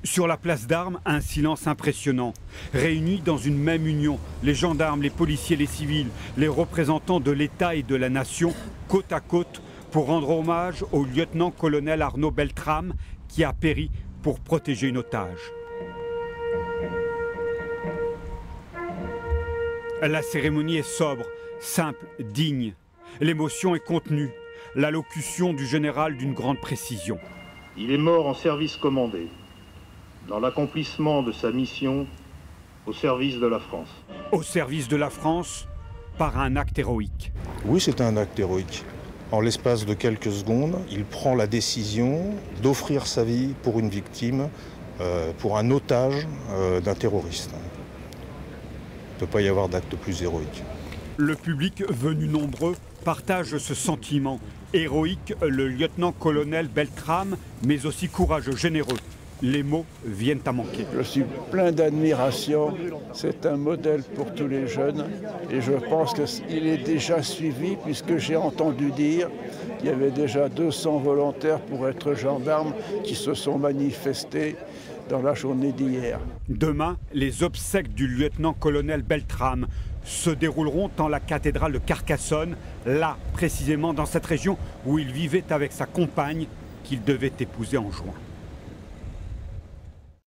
Sur la place d'Armes, un silence impressionnant. Réunis dans une même union, les gendarmes, les policiers, les civils, les représentants de l'État et de la nation, côte à côte, pour rendre hommage au lieutenant-colonel Arnaud Beltrame qui a péri pour protéger une otage. La cérémonie est sobre, simple, digne. L'émotion est contenue. L'allocution du général d'une grande précision. Il est mort en service commandé, dans l'accomplissement de sa mission au service de la France. Au service de la France, par un acte héroïque. Oui, c'est un acte héroïque. En l'espace de quelques secondes, il prend la décision d'offrir sa vie pour une victime, pour un otage d'un terroriste. Il ne peut pas y avoir d'acte plus héroïque. Le public, venu nombreux, partage ce sentiment. Héroïque, le lieutenant-colonel Beltrame, mais aussi courageux, généreux. Les mots viennent à manquer. Je suis plein d'admiration. C'est un modèle pour tous les jeunes. Et je pense qu'il est déjà suivi, puisque j'ai entendu dire qu'il y avait déjà 200 volontaires pour être gendarmes qui se sont manifestés dans la journée d'hier. Demain, les obsèques du lieutenant-colonel Beltrame se dérouleront dans la cathédrale de Carcassonne, là précisément dans cette région où il vivait avec sa compagne qu'il devait épouser en juin.